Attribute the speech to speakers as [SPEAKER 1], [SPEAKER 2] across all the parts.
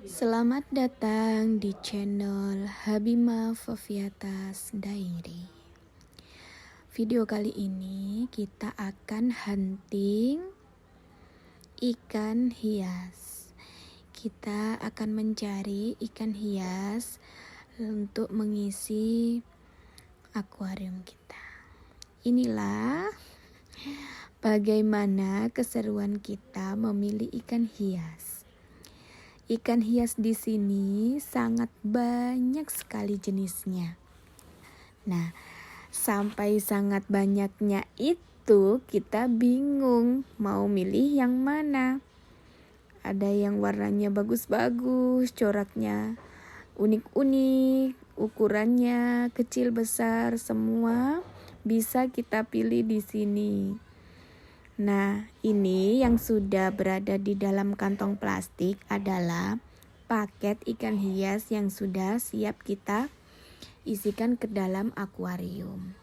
[SPEAKER 1] Selamat datang di channel Habima Fofiatas Diary. Video kali ini kita akan hunting ikan hias. Kita akan mencari ikan hias untuk mengisi akuarium kita. Inilah bagaimana keseruan kita memilih ikan hias. Ikan hias di sini sangat banyak sekali jenisnya. Nah, sampai sangat banyaknya itu kita bingung mau milih yang mana. Ada yang warnanya bagus-bagus, coraknya unik-unik, ukurannya kecil besar, semua bisa kita pilih di sini. Nah, ini yang sudah berada di dalam kantong plastik adalah paket ikan hias yang sudah siap kita isikan ke dalam akuarium.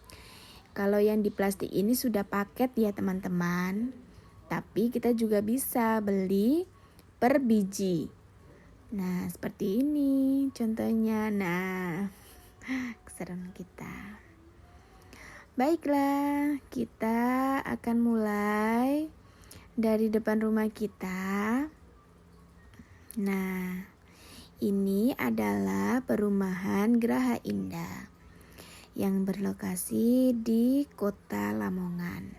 [SPEAKER 1] Kalau yang di plastik ini sudah paket ya teman-teman, tapi kita juga bisa beli per biji. Nah, seperti ini contohnya. Nah, keseruan kita. Baiklah, kita akan mulai dari depan rumah kita. Nah, ini adalah perumahan Geraha Indah yang berlokasi di Kota Lamongan.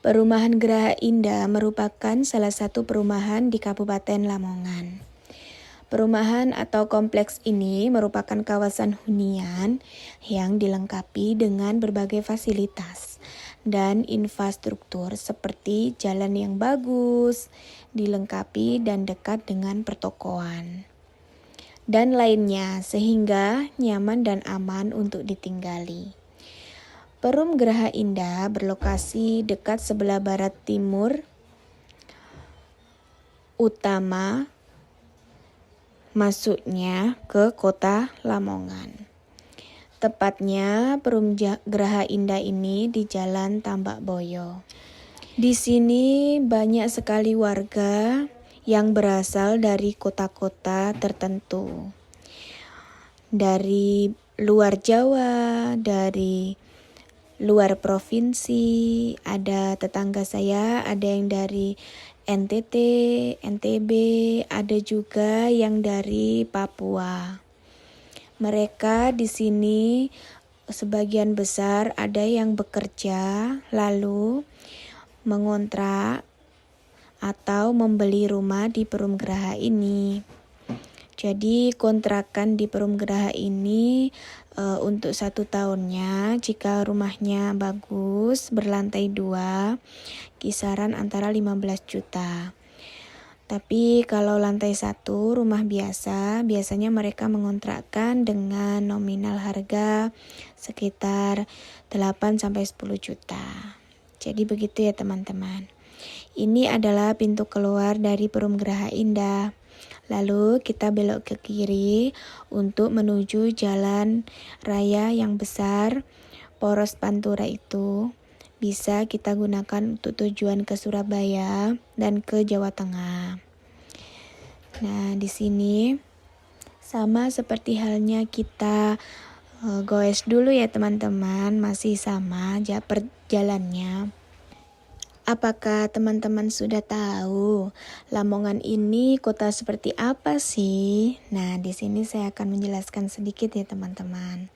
[SPEAKER 1] Perumahan Geraha Indah merupakan salah satu perumahan di Kabupaten Lamongan. Perumahan atau kompleks ini merupakan kawasan hunian yang dilengkapi dengan berbagai fasilitas dan infrastruktur seperti jalan yang bagus, dilengkapi dan dekat dengan pertokoan, dan lainnya sehingga nyaman dan aman untuk ditinggali. Perum Geraha Indah berlokasi dekat sebelah barat timur utama masuknya ke Kota Lamongan. Tepatnya Perum Geraha Indah ini di Jalan Tambak Boyo. Di sini banyak sekali warga yang berasal dari kota-kota tertentu. Dari luar Jawa, dari luar provinsi, ada tetangga saya, ada yang dari NTT, NTB, ada juga yang dari Papua. Mereka di sini sebagian besar ada yang bekerja lalu mengontrak atau membeli rumah di Perum Geraha ini. Jadi kontrakan di Perum Geraha ini untuk 1 tahunnya jika rumahnya bagus berlantai 2 kisaran antara 15 juta. Tapi kalau lantai 1 rumah biasa biasanya mereka mengontrakkan dengan nominal harga sekitar 8-10 juta. Jadi begitu ya teman-teman. Ini adalah pintu keluar dari Perum Geraha Indah. Lalu kita belok ke kiri untuk menuju jalan raya yang besar Poros Pantura itu. Bisa kita gunakan untuk tujuan ke Surabaya dan ke Jawa Tengah. Nah, di sini sama seperti halnya kita goes dulu ya teman-teman, masih sama perjalannya. Apakah teman-teman sudah tahu Lamongan ini kota seperti apa sih? Nah, di sini saya akan menjelaskan sedikit ya teman-teman.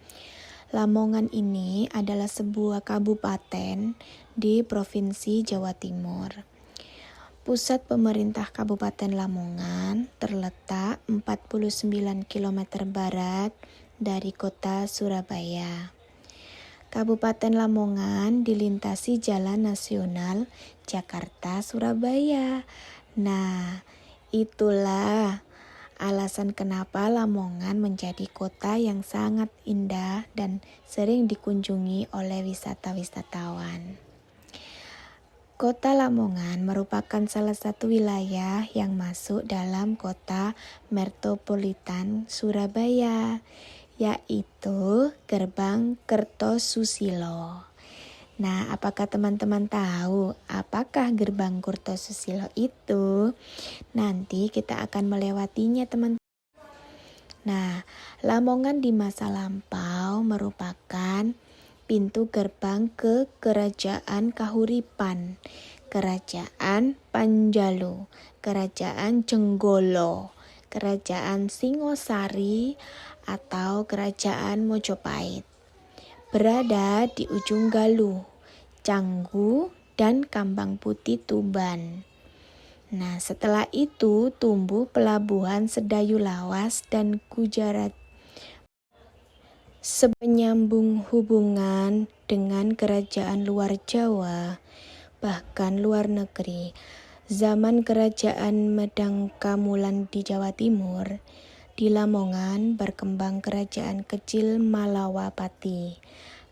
[SPEAKER 1] Lamongan ini adalah sebuah kabupaten di Provinsi Jawa Timur. Pusat pemerintah Kabupaten Lamongan terletak 49 km barat dari kota Surabaya. Kabupaten Lamongan dilintasi Jalan Nasional Jakarta-Surabaya. Nah, itulah alasan kenapa Lamongan menjadi kota yang sangat indah dan sering dikunjungi oleh wisatawan. Kota Lamongan merupakan salah satu wilayah yang masuk dalam kota metropolitan Surabaya, yaitu Gerbang Kertosusilo. Nah, apakah teman-teman tahu apakah gerbang Kurtosusilo itu? Nanti kita akan melewatinya, teman-teman. Nah, Lamongan di masa lampau merupakan pintu gerbang ke Kerajaan Kahuripan, Kerajaan Panjalu, Kerajaan Jenggolo, Kerajaan Singosari, atau Kerajaan Mojopahit. Berada di ujung Galuh, Canggu, dan Kambang Putih Tuban. Nah, setelah itu tumbuh pelabuhan Sedayu Lawas dan Gujarat. Sepenyambung hubungan dengan kerajaan luar Jawa, bahkan luar negeri. Zaman kerajaan Medang Kamulan di Jawa Timur, di Lamongan berkembang kerajaan kecil Malawapati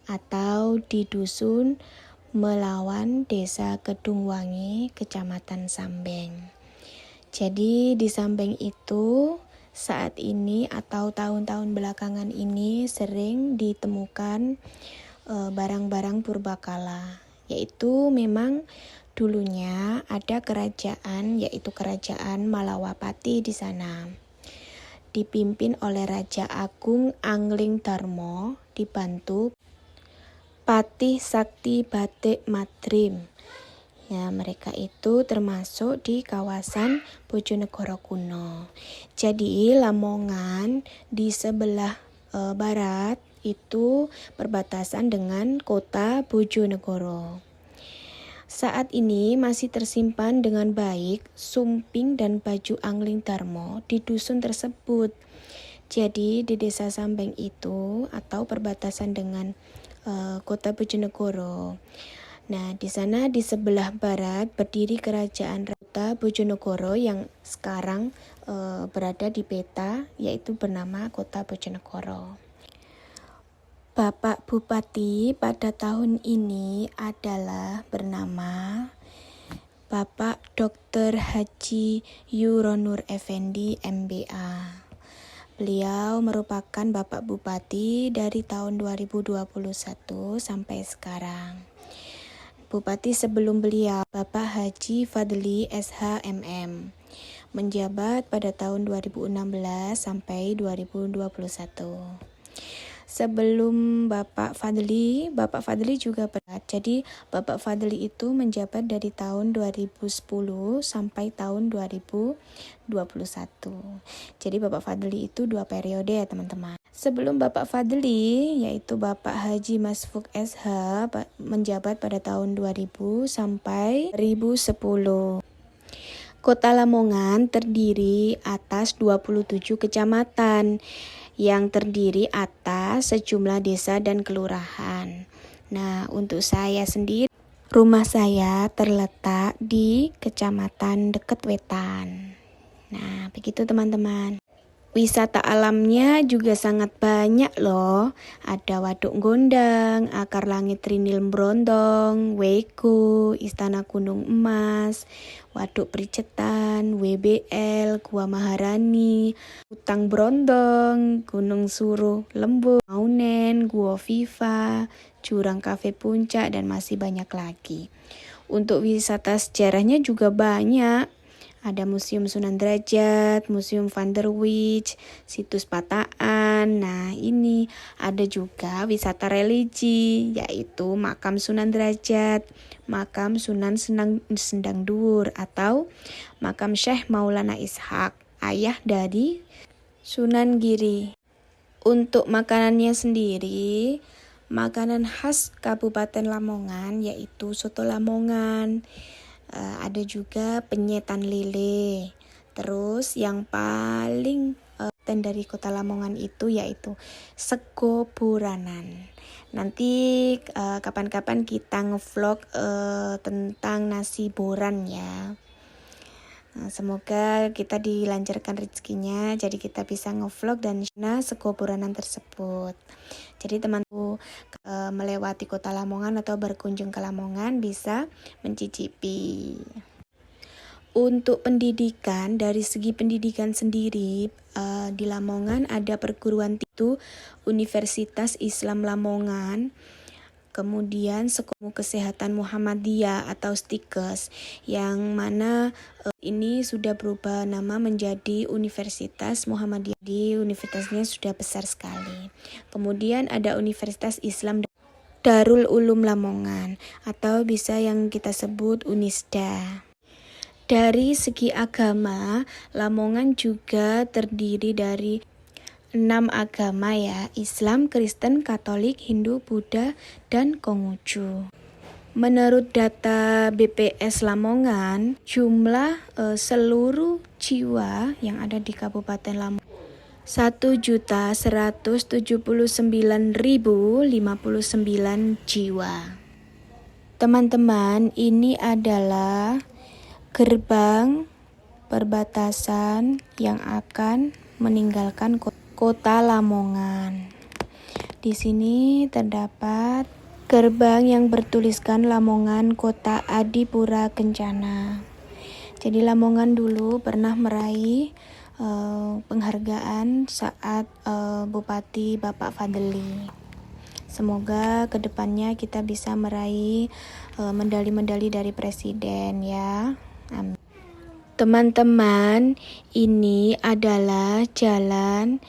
[SPEAKER 1] atau di dusun Melawan, Desa Kedungwangi, Kecamatan Sambeng. Jadi di Sambeng itu saat ini atau tahun-tahun belakangan ini sering ditemukan barang-barang purbakala, yaitu memang dulunya ada kerajaan, yaitu kerajaan Malawapati di sana. Dipimpin oleh Raja Agung Angling Darmo, dibantu Patih Sakti Batik Madrim. Ya, mereka itu termasuk di kawasan Bojonegoro kuno. Jadi Lamongan di sebelah barat itu berbatasan dengan kota Bojonegoro. Saat ini masih tersimpan dengan baik sumping dan baju Angling Darmo di dusun tersebut. Jadi di desa Sambeng itu atau perbatasan dengan kota Bojonegoro. Nah, di sana di sebelah barat berdiri kerajaan kota Bojonegoro yang sekarang berada di peta, yaitu bernama Kota Bojonegoro. Bapak Bupati pada tahun ini adalah bernama Bapak Dr. Haji Yuronur Effendi MBA. Beliau merupakan Bapak Bupati dari tahun 2021 sampai sekarang. Bupati sebelum beliau, Bapak Haji Fadli SHMM, menjabat pada tahun 2016 sampai 2021. Sebelum Bapak Fadli juga berat. Jadi Bapak Fadli itu menjabat dari tahun 2010 sampai tahun 2021. Jadi Bapak Fadli itu 2 periode ya teman-teman. Sebelum Bapak Fadli, yaitu Bapak Haji Masfuk SH, menjabat pada tahun 2000 sampai 2010. Kota Lamongan terdiri atas 27 kecamatan yang terdiri atas sejumlah desa dan kelurahan. Nah, untuk saya sendiri, rumah saya terletak di Kecamatan Deket Wetan. Nah, begitu teman-teman. Wisata alamnya juga sangat banyak loh. Ada Waduk Gondang, Akar Langit Trinil Brondong, Weko, Istana Gunung Emas, Waduk Pricetan, WBL, Gua Maharani, Utang Brondong, Gunung Suruh Lembu, Maunen, Gua Viva, Jurang Cafe Puncak, dan masih banyak lagi. Untuk wisata sejarahnya juga banyak. Ada Museum Sunan Derajat, Museum Van der Wijk, Situs Pataan. Nah, ini ada juga wisata religi, yaitu Makam Sunan Derajat, Makam Sunan Sendang Duur, atau Makam Syekh Maulana Ishaq, ayah dari Sunan Giri. Untuk makanannya sendiri, makanan khas Kabupaten Lamongan yaitu soto Lamongan. Ada juga penyetan lele. Terus yang paling dari Kota Lamongan itu yaitu sego buranan. Nanti kapan-kapan kita ngevlog tentang nasi boran ya. Semoga kita dilancarkan rezekinya, jadi kita bisa ngevlog dan sego buranan tersebut. Jadi teman-teman melewati Kota Lamongan atau berkunjung ke Lamongan bisa mencicipi. Untuk pendidikan, dari segi pendidikan sendiri di Lamongan ada perguruan tinggi Universitas Islam Lamongan, kemudian Sekolah Kesehatan Muhammadiyah atau STIKES, yang mana ini sudah berubah nama menjadi Universitas Muhammadiyah. Di universitasnya sudah besar sekali. Kemudian ada Universitas Islam Darul Ulum Lamongan atau bisa yang kita sebut UNISDA. Dari segi agama, Lamongan juga terdiri dari 6 agama ya, Islam, Kristen, Katolik, Hindu, Buddha, dan Konghucu. Menurut data BPS Lamongan, jumlah seluruh jiwa yang ada di Kabupaten Lamongan 1.179.059 jiwa. Teman-teman, ini adalah gerbang perbatasan yang akan meninggalkan kota Lamongan. Di sini terdapat gerbang yang bertuliskan Lamongan Kota Adipura Kencana. Jadi Lamongan dulu pernah meraih penghargaan saat Bupati Bapak Fadli. Semoga kedepannya kita bisa meraih medali-medali dari Presiden ya. Amin. Teman-teman, ini adalah jalan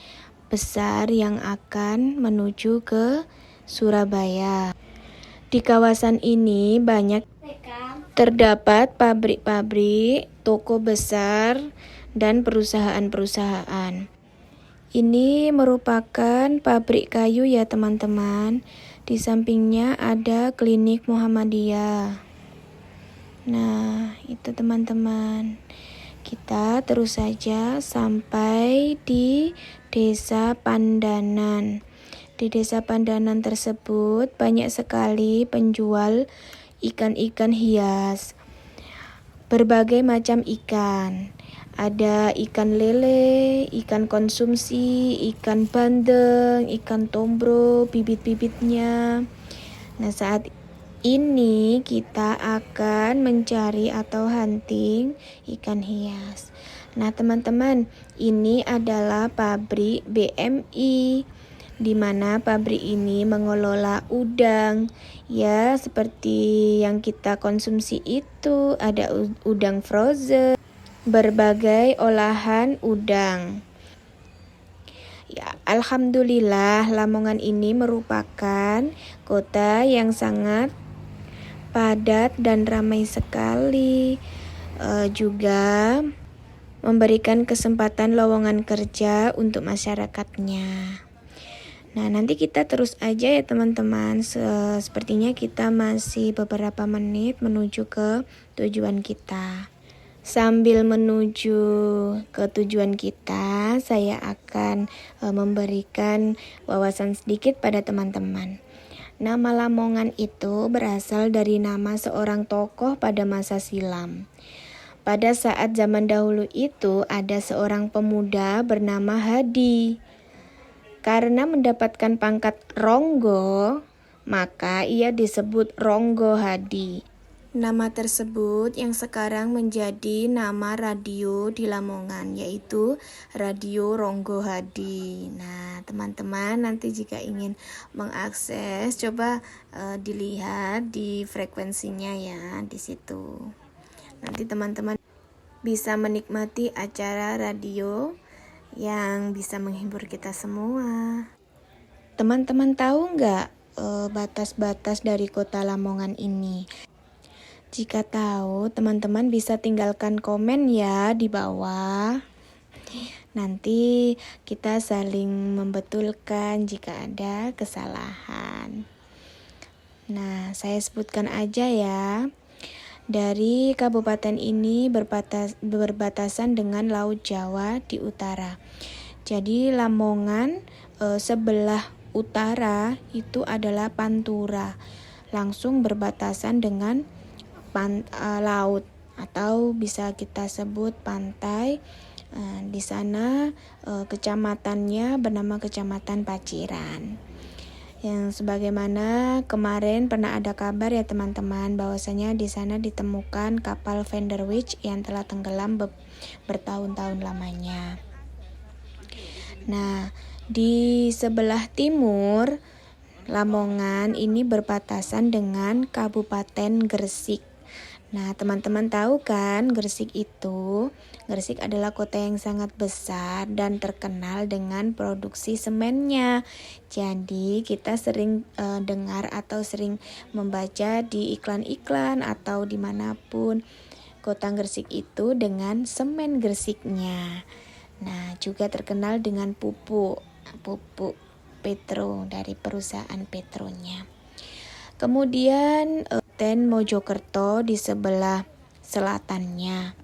[SPEAKER 1] besar yang akan menuju ke Surabaya. Di kawasan ini banyak terdapat pabrik-pabrik, toko besar, dan perusahaan-perusahaan. Ini merupakan pabrik kayu ya teman-teman. Di sampingnya ada klinik Muhammadiyah. Nah, itu teman-teman. Kita terus saja sampai di Desa Pandanan. Di Desa Pandanan tersebut banyak sekali penjual ikan-ikan hias. Berbagai macam ikan. Ada ikan lele, ikan konsumsi, ikan bandeng, ikan tombro, bibit-bibitnya. Nah, saat ini kita akan mencari atau hunting ikan hias. Nah, teman-teman, ini adalah pabrik BMI, di mana pabrik ini mengelola udang. Ya, seperti yang kita konsumsi itu, ada udang frozen, berbagai olahan udang. Ya, alhamdulillah Lamongan ini merupakan kota yang sangat padat dan ramai sekali, juga memberikan kesempatan lowongan kerja untuk masyarakatnya. Nah, nanti kita terus aja ya teman-teman. Sepertinya kita masih beberapa menit menuju ke tujuan kita. Sambil menuju ke tujuan kita, saya akan memberikan wawasan sedikit pada teman-teman. Nama Lamongan itu berasal dari nama seorang tokoh pada masa silam. Pada saat zaman dahulu itu ada seorang pemuda bernama Hadi. Karena mendapatkan pangkat Ronggo, maka ia disebut Ronggo Hadi. Nama tersebut yang sekarang menjadi nama radio di Lamongan, yaitu Radio Ronggo Hadi. Nah, teman-teman nanti jika ingin mengakses, coba dilihat di frekuensinya ya, di situ. Nanti teman-teman bisa menikmati acara radio yang bisa menghibur kita semua. Teman-teman tahu nggak batas-batas dari kota Lamongan ini? Jika tahu, teman-teman bisa tinggalkan komen ya di bawah. Nanti kita saling membetulkan jika ada kesalahan. Nah, saya sebutkan aja ya. Dari kabupaten ini berbatasan dengan Laut Jawa di utara. Jadi Lamongan sebelah utara itu adalah Pantura. Langsung berbatasan dengan laut atau bisa kita sebut pantai. Di sana kecamatannya bernama Kecamatan Paciran. Yang sebagaimana kemarin pernah ada kabar ya teman-teman, bahwasanya di sana ditemukan kapal Vanderwijk yang telah tenggelam bertahun-tahun lamanya. Nah, di sebelah timur Lamongan ini berbatasan dengan Kabupaten Gresik. Nah, teman-teman tahu kan, Gresik adalah kota yang sangat besar dan terkenal dengan produksi semennya. Jadi, kita sering dengar atau sering membaca di iklan-iklan atau dimanapun kota Gresik itu dengan semen Gresiknya. Nah, juga terkenal dengan pupuk Petro dari perusahaan Petronya. Kemudian Mojokerto di sebelah selatannya.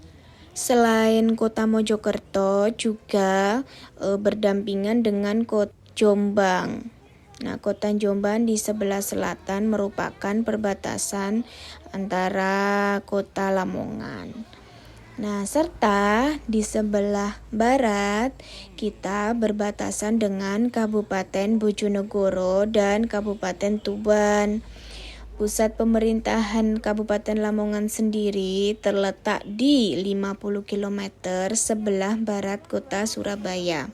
[SPEAKER 1] Selain kota Mojokerto juga berdampingan dengan kota Jombang. Nah, kota Jombang di sebelah selatan merupakan perbatasan antara kota Lamongan. Nah, serta di sebelah barat kita berbatasan dengan Kabupaten Bojonegoro dan Kabupaten Tuban. Pusat pemerintahan Kabupaten Lamongan sendiri terletak di 50 km sebelah barat kota Surabaya.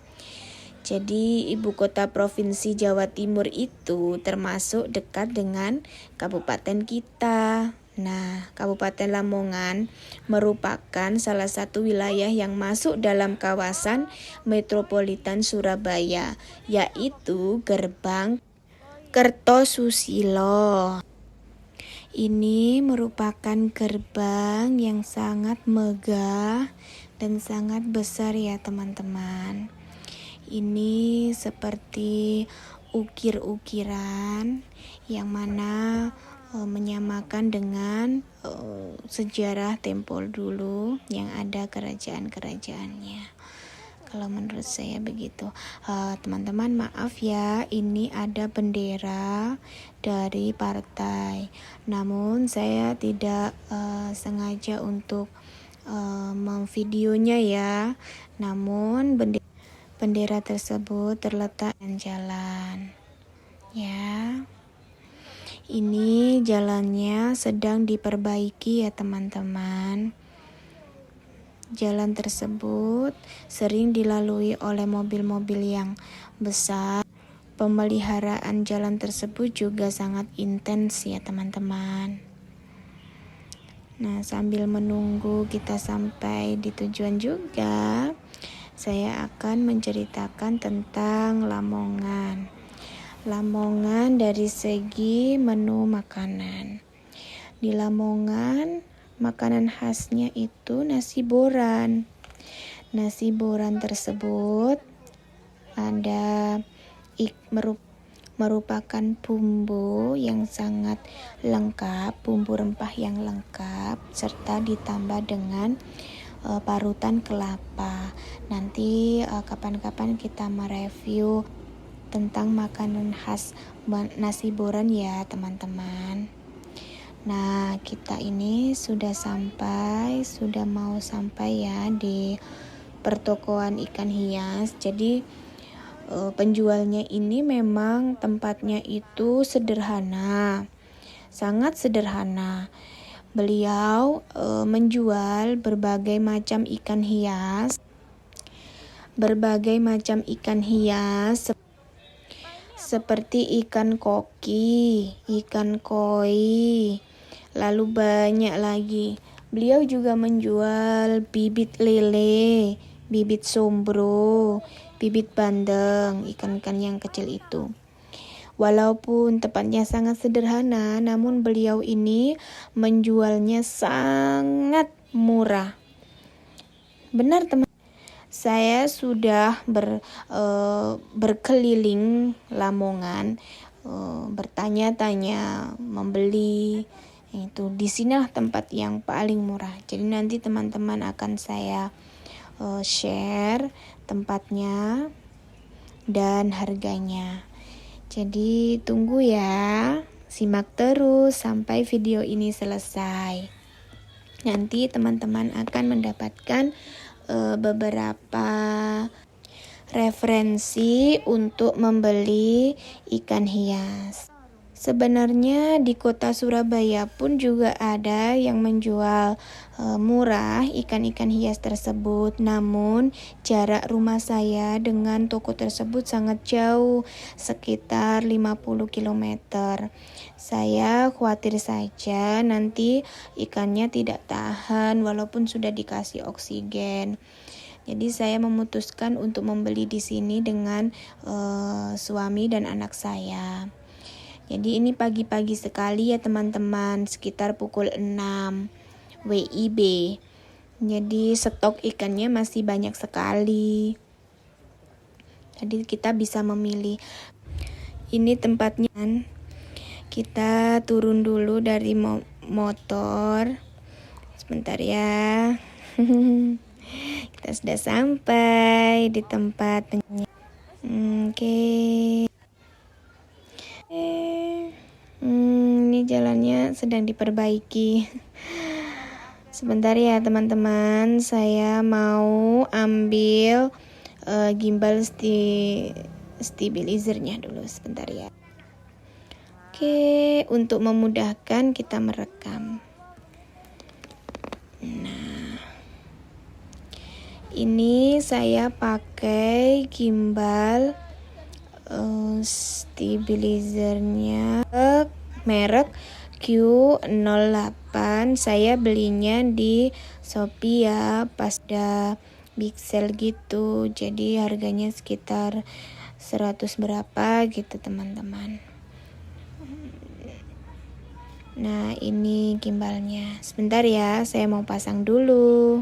[SPEAKER 1] Jadi ibu kota provinsi Jawa Timur itu termasuk dekat dengan kabupaten kita. Nah, Kabupaten Lamongan merupakan salah satu wilayah yang masuk dalam kawasan metropolitan Surabaya, yaitu Gerbang Kertosusilo. Ini merupakan gerbang yang sangat megah dan sangat besar ya teman-teman. Ini seperti ukir-ukiran yang mana menyamakan dengan sejarah tempo dulu yang ada kerajaan-kerajaannya. Kalau menurut saya begitu. Teman-teman maaf ya, ini ada bendera dari partai. Namun saya tidak sengaja untuk memvideonya ya. Namun bendera tersebut terletak di jalan. Ya. Ini jalannya sedang diperbaiki ya teman-teman. Jalan tersebut sering dilalui oleh mobil-mobil yang besar. Pemeliharaan jalan tersebut juga sangat intens ya teman-teman. Nah, sambil menunggu kita sampai di tujuan juga, saya akan menceritakan tentang Lamongan. Lamongan dari segi menu makanan. Di Lamongan, makanan khasnya itu nasi boran. Nasi boran tersebut merupakan bumbu yang sangat lengkap, bumbu rempah yang lengkap, serta ditambah dengan parutan kelapa. Nanti kapan-kapan kita mereview tentang makanan khas nasi boran ya teman-teman. Nah, kita ini sudah mau sampai ya di pertokoan ikan hias. Jadi penjualnya ini memang tempatnya itu sederhana, sangat sederhana. Beliau menjual berbagai macam ikan hias seperti ikan koki, ikan koi, lalu banyak lagi. Beliau juga menjual bibit lele, bibit sombro, bibit bandeng, ikan-ikan yang kecil itu. Walaupun tempatnya sangat sederhana, namun beliau ini menjualnya sangat murah. Benar teman. Saya sudah berkeliling Lamongan, bertanya-tanya, membeli. Itu di sinilah tempat yang paling murah. Jadi nanti teman-teman akan saya share tempatnya dan harganya. Jadi tunggu ya, simak terus sampai video ini selesai. Nanti teman-teman akan mendapatkan beberapa referensi untuk membeli ikan hias. Sebenarnya di kota Surabaya pun juga ada yang menjual murah ikan-ikan hias tersebut. Namun jarak rumah saya dengan toko tersebut sangat jauh, sekitar 50 km. Saya khawatir saja nanti ikannya tidak tahan walaupun sudah dikasih oksigen. Jadi saya memutuskan untuk membeli di sini dengan suami dan anak saya. Jadi ini pagi-pagi sekali ya teman-teman, sekitar pukul 6 WIB. Jadi stok ikannya masih banyak sekali. Jadi kita bisa memilih. Ini tempatnya. Kita turun dulu dari motor. Sebentar ya. Kita sudah sampai di tempat. Oke. Ini jalannya sedang diperbaiki. Sebentar ya teman-teman, saya mau ambil gimbal stabilizernya dulu sebentar ya. Oke, untuk memudahkan kita merekam. Nah, ini saya pakai gimbal stabilizernya merek Q08. Saya belinya di Shopee ya, pas ada big sale gitu. Jadi harganya sekitar 100 berapa gitu teman-teman. Nah, ini gimbalnya. Sebentar ya, saya mau pasang dulu.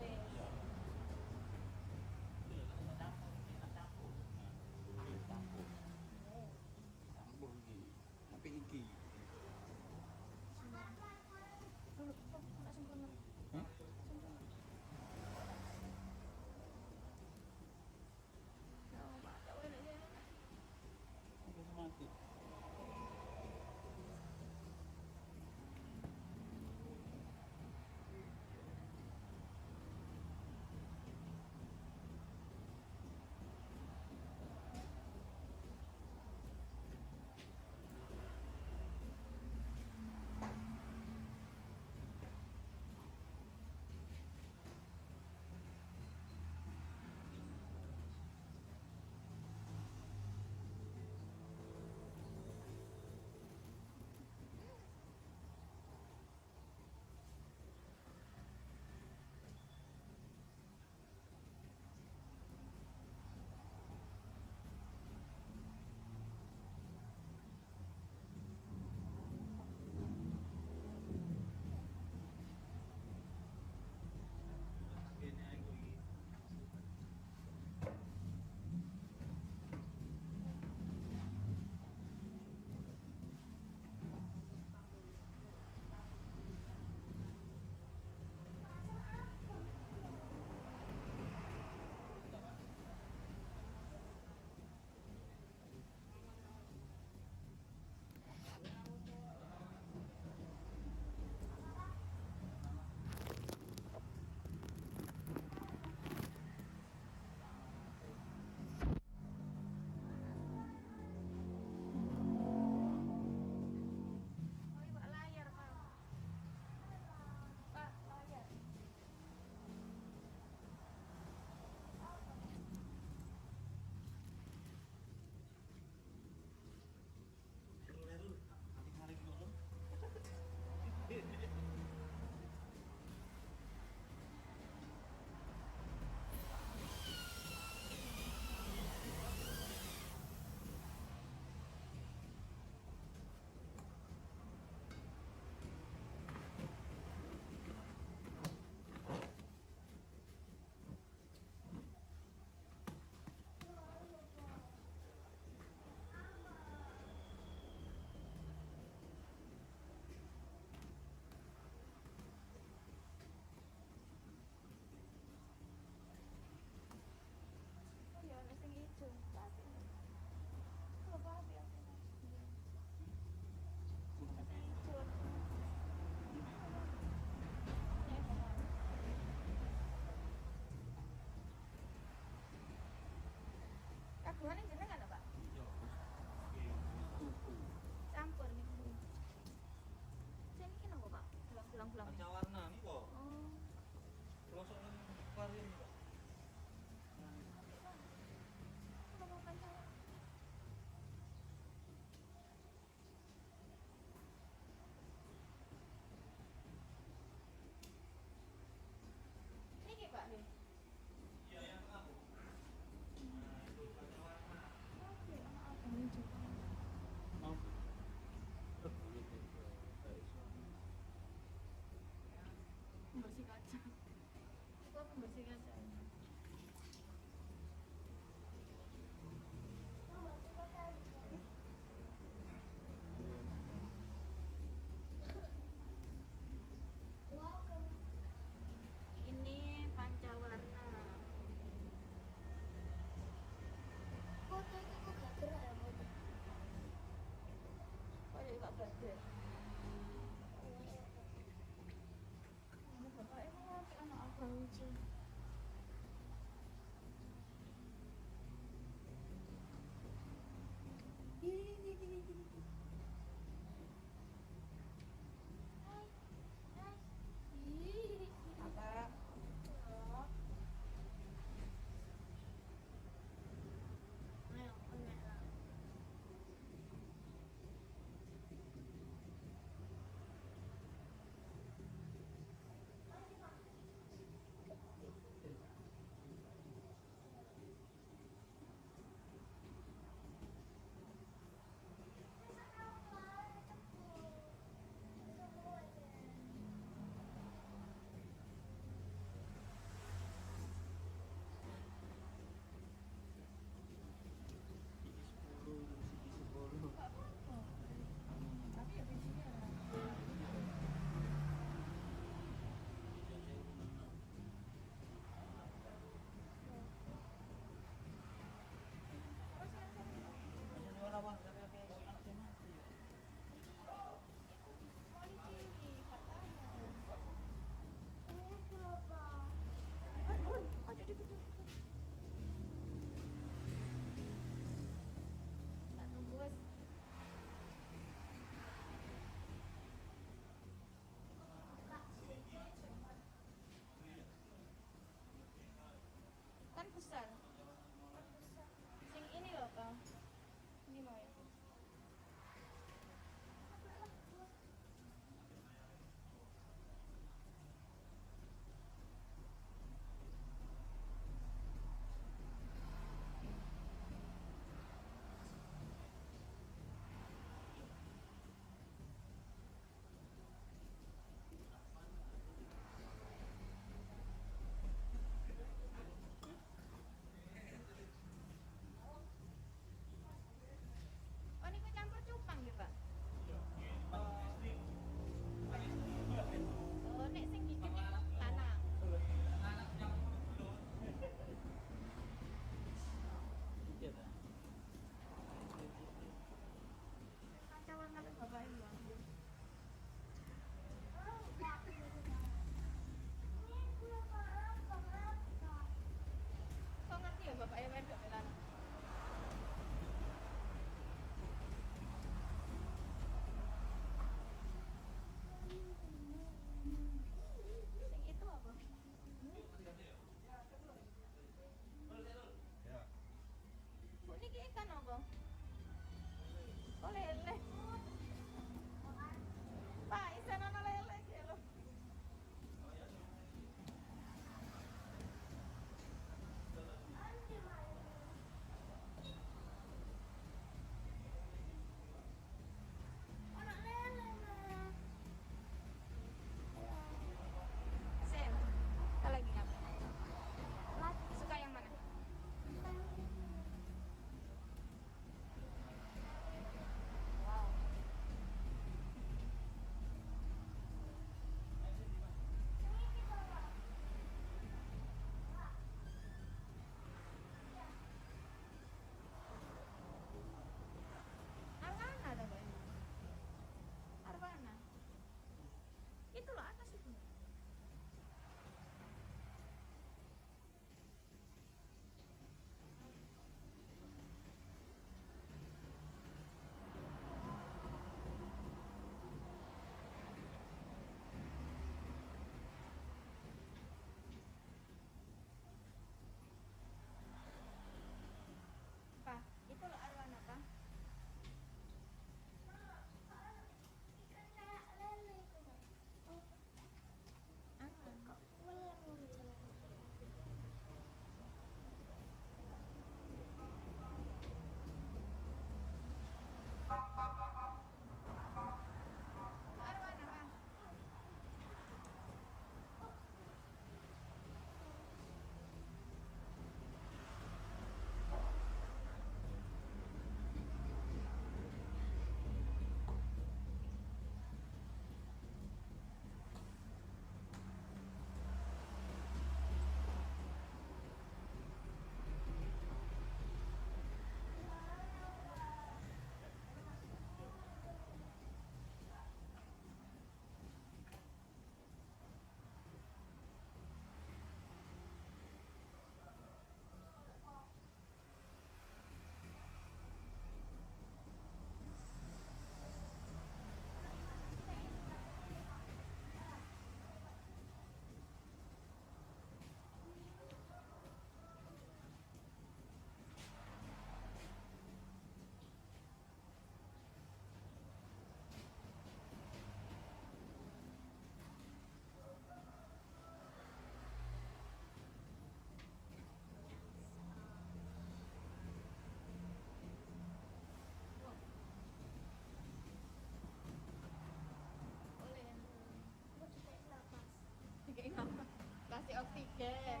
[SPEAKER 2] kasih oksigen.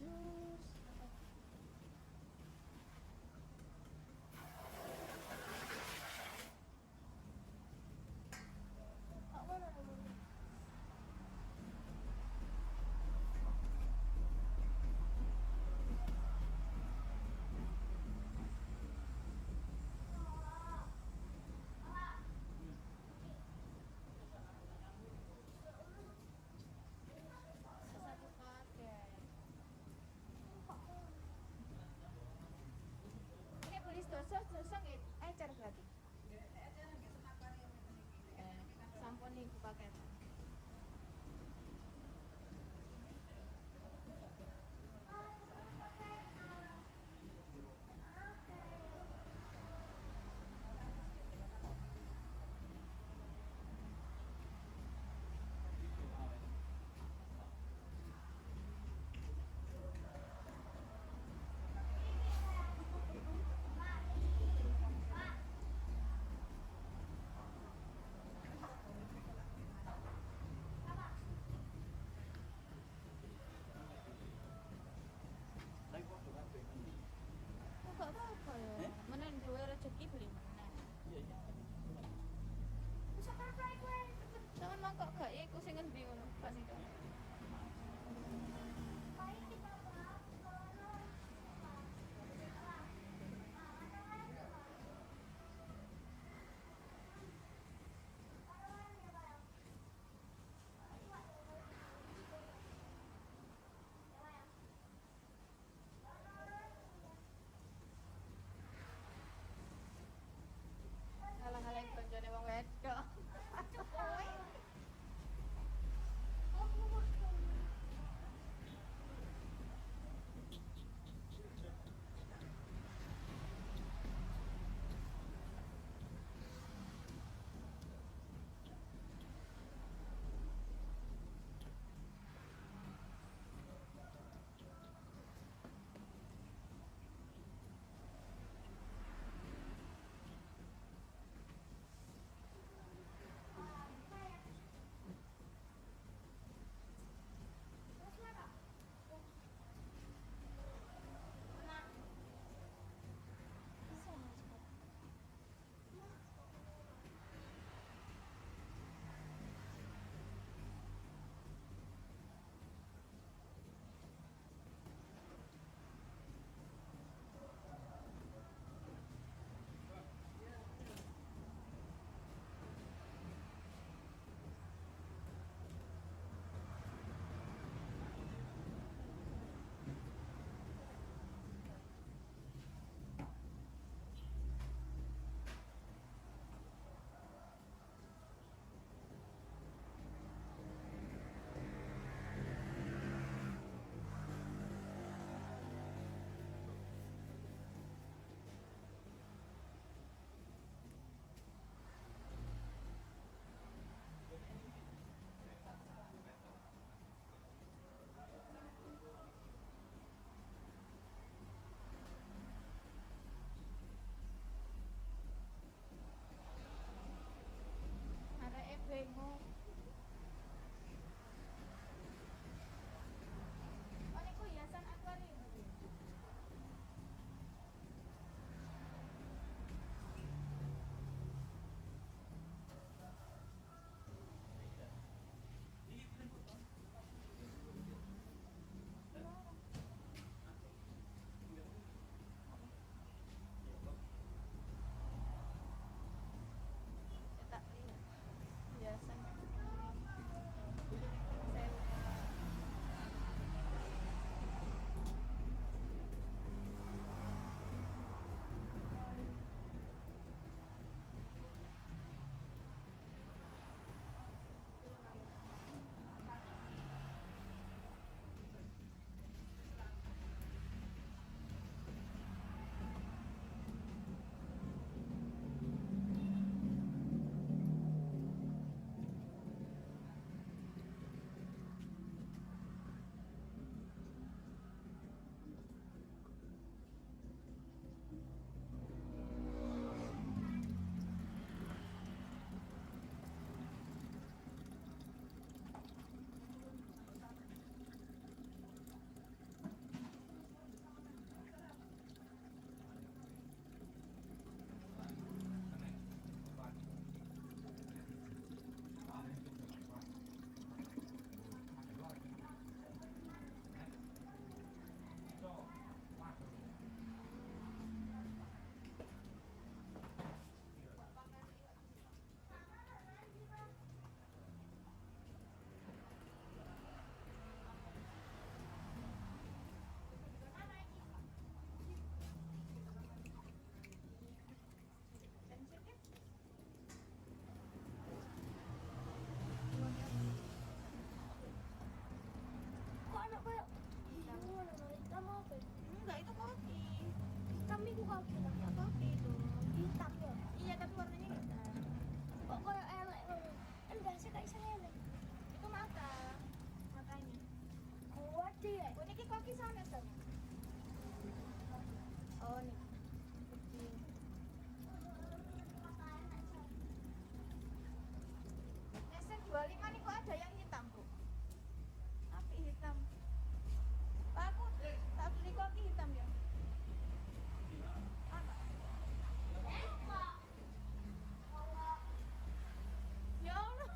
[SPEAKER 2] Jus. Satu paket. Ini beli dosa nggih ecer berarti. Sampun niku paket. sana dong. Oh nih. Nesen 25 nih kok ada yang hitam bu. Api hitam. Pak, aku tak beli kopi hitam ya. Apa? Ya Allah.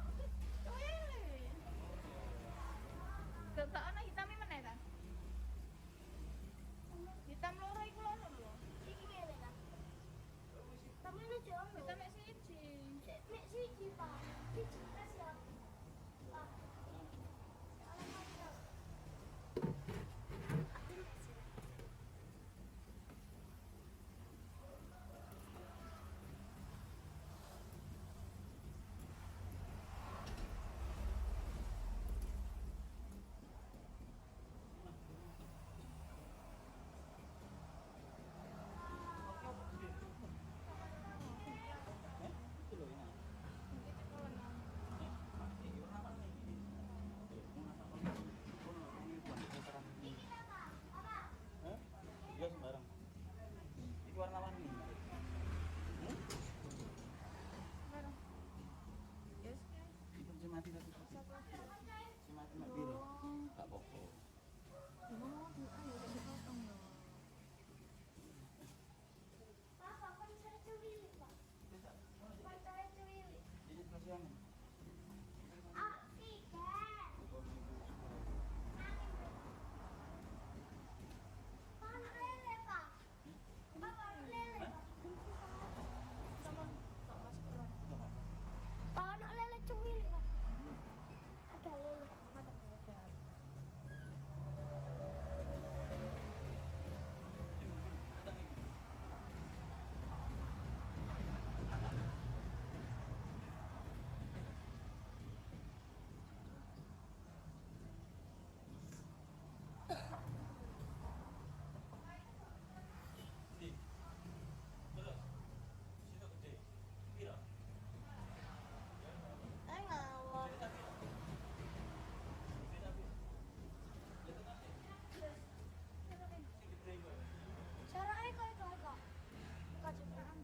[SPEAKER 2] Wih. Gak ana hitamnya mana kan? Hitam loro iku loro lho.
[SPEAKER 3] Iki ngene ta. Tapi ini jono.
[SPEAKER 2] Hitam mek siji.
[SPEAKER 3] Mek siji, Pak. Siji tes ya. Pak.
[SPEAKER 4] Iya sembarang. Itu warna warni.
[SPEAKER 2] Barang. Yes.
[SPEAKER 4] Itu si mati tadi. Si mati mak biru. Gak apa-apa.
[SPEAKER 2] Mau ayo dipotong loh.
[SPEAKER 3] Papa, kan saya cuwili, Pak. Kan saya cuwili.
[SPEAKER 4] Ini kasihan.
[SPEAKER 3] Ah, tidak. Panas lele, Pak. Papa, lele, Pak.
[SPEAKER 2] Sama tak masuk keluar.
[SPEAKER 3] Panas lele cuwili, Pak. Ada lele.
[SPEAKER 2] Ada ada.
[SPEAKER 4] Di. Terus. Situ gede. Pira?
[SPEAKER 3] Ngawur.
[SPEAKER 4] Beda pira? Beda pira? Lihat nanti. Sing gede iku.
[SPEAKER 3] Caranya kok itu, Kak? Kak Jepang.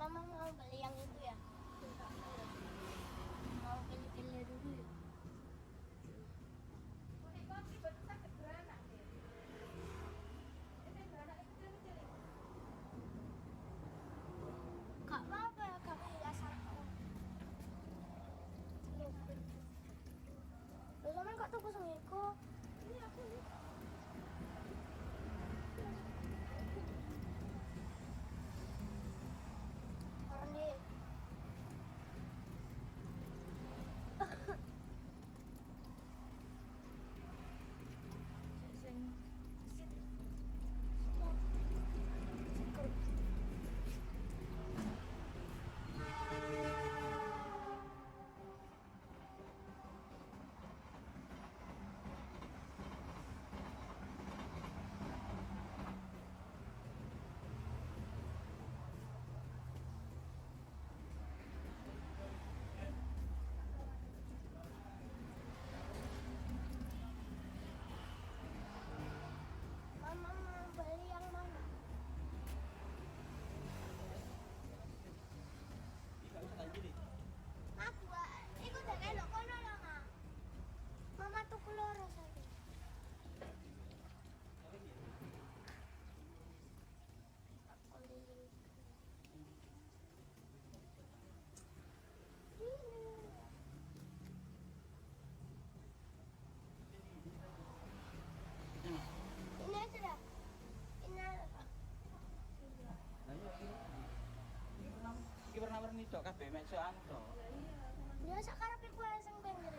[SPEAKER 3] Mama mau beli yang itu ya? Mau pilih-pilih dulu ya?
[SPEAKER 2] Kuning kopi bentuk beranak deh. Ini beranak kecil-kecil.
[SPEAKER 3] Kak apa ya kak asal kau? Lu sama kak tuh kosong iko. Ini aku nih. Orang nih.
[SPEAKER 2] Sing
[SPEAKER 3] Mama mau beli yang mana?
[SPEAKER 4] Ika usah tak gini.
[SPEAKER 3] Aku, iku udah elok kono loh kak. Mama tuh keluar saja. Ini aja dah. Ini aja kak.
[SPEAKER 4] Lah iya iki. Iki warna-warni tok kabeh mek sok anu tok.
[SPEAKER 3] Dia sekarang pikir yang sing pengen.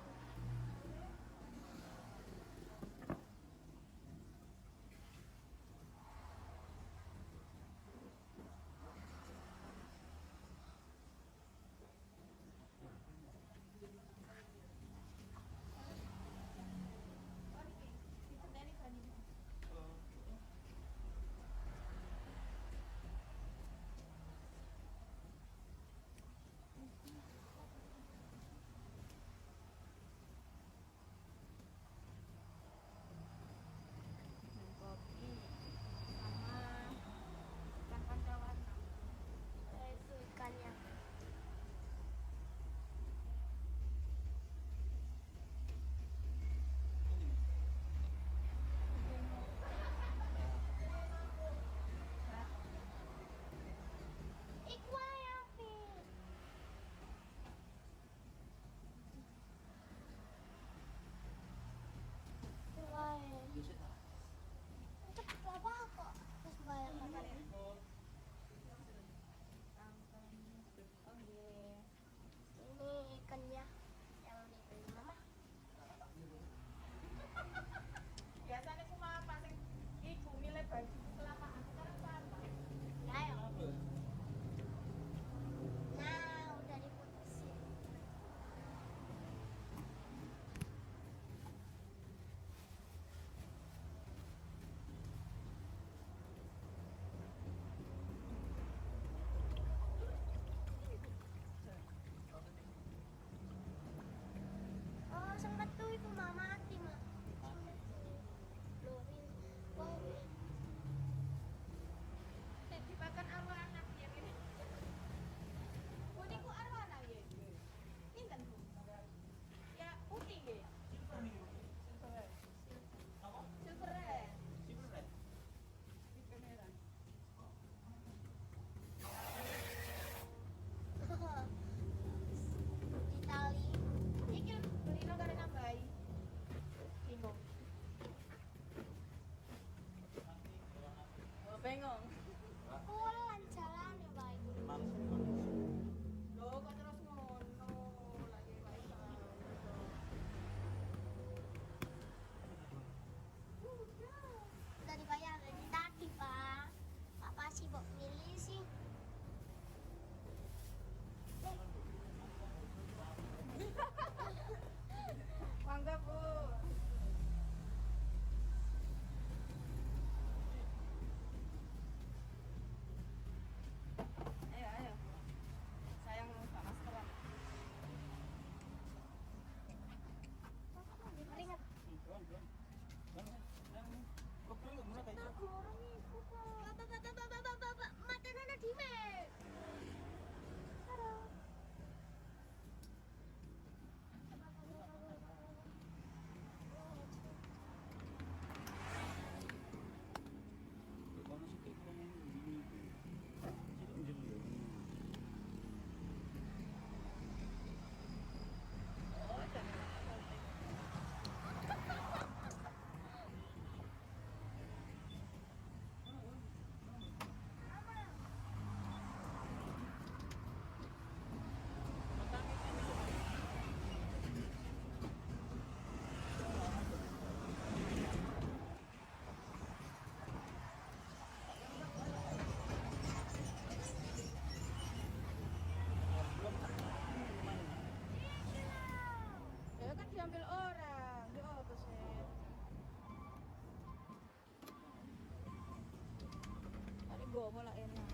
[SPEAKER 2] bola enak.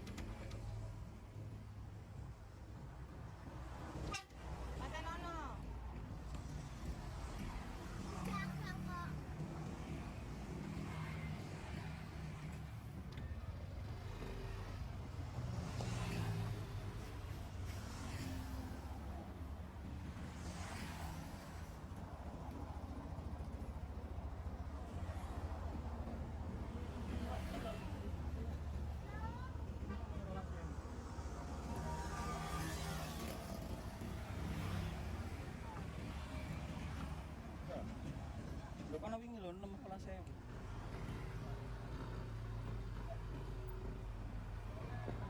[SPEAKER 2] Mata nono.
[SPEAKER 3] Belakang kok.
[SPEAKER 4] Lho kan wingi lho 16.000.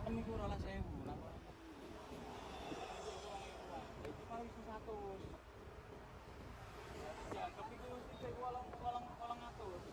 [SPEAKER 4] Kami ku 12.000 lah. Iki paling iso 100. Ya, tapi ku wis walang atus.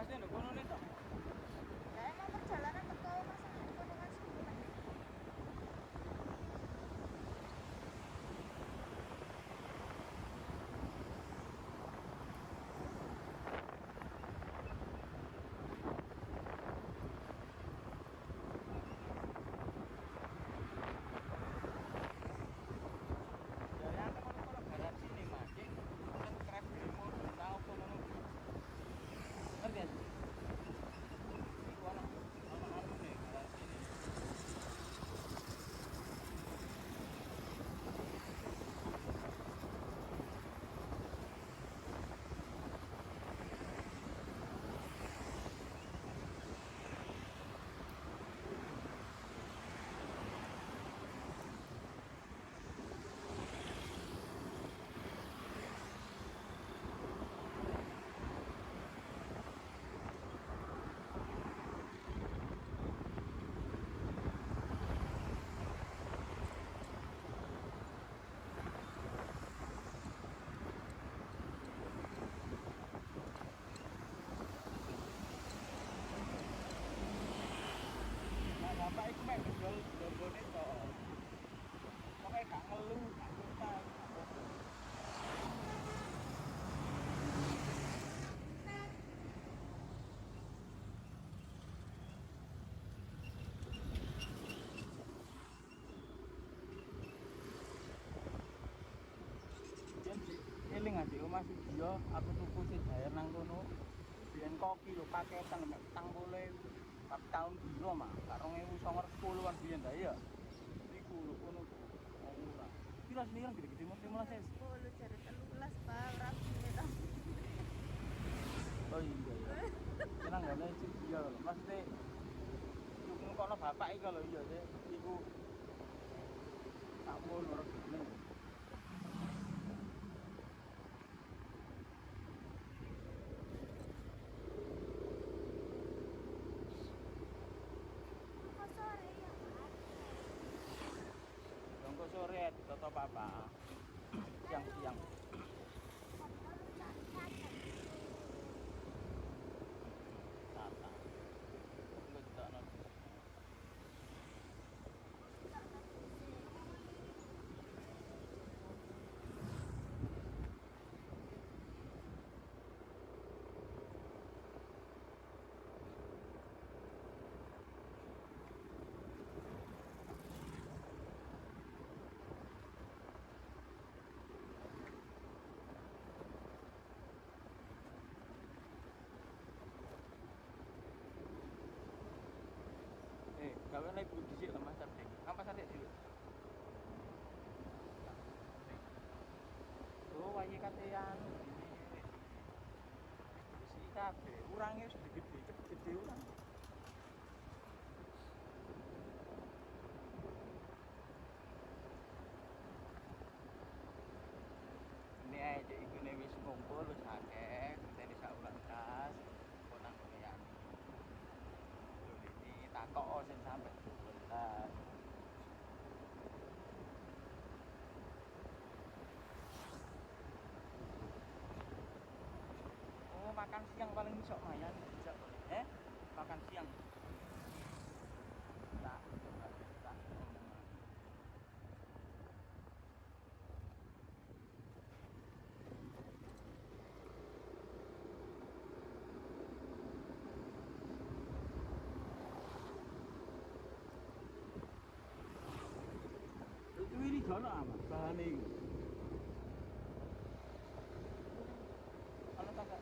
[SPEAKER 4] Masnya lho kono nih toh.
[SPEAKER 2] Lah emang perjalanan teko masa kono kan 10 menit.
[SPEAKER 4] Ya yang kono garansi nih Mas. Cek kan krep demo tau kono. Ngerti ya? Iku ana anu nih garansi nih. Nah, bapak iku mek gedol lombone to. Pokoke gak ngeluh, gak utang. Yen eling adik omah Sudiyo, aku tuku sejair nang kono. Biyen kopi lho paketan mek 40.000. Pas tahun piro mah, gak 2010-an biyen ta iya. Iku lho kono. Oh murah. Piro sini kan gede-gede mesti 15.000.
[SPEAKER 2] 10 jare 13 Pak, ora piye to.
[SPEAKER 4] Oh iya ya. Senang gak nih Sudiyo lho. Maksudnya tuku kono bapak iku lho iya sih. Iku tak mau lho gede.
[SPEAKER 3] Kok sore ya, Pak?
[SPEAKER 4] Dongko sore toto papa. Siang-siang. Tata. Enggak tidak nanti. Gawe nek ibu dhisik lho Mas Ardik. Nang pasar dek dhewe. Oh, wae katean. Si kabeh, urange wis gede-gede, gede urang. Ini aja iku wis ngumpul wis akeh, ngenteni sak ulang kas. Kok nang ngene ya. Lho iki takok sing sampe bulan. Oh, makan siang paling iso mayan bisa boleh. Makan siang. Tak, tak. Itu ini jono amat bahan iki. Ana tak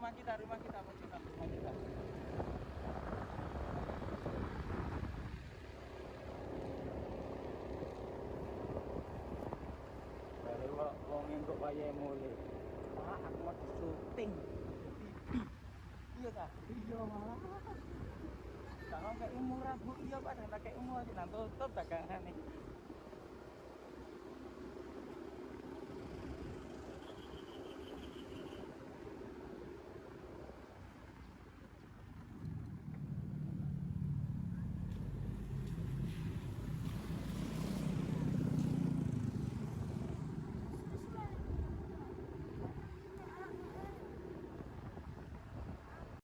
[SPEAKER 4] rumah kita pojokan rumah kita. Dari wong engko wayahe mulai. Pak, aku mau di syuting. Iya ta? Iya malah. Kalau kayak murah Bu, iya Pak, tak kayak umur nanti tutup dagangan nih.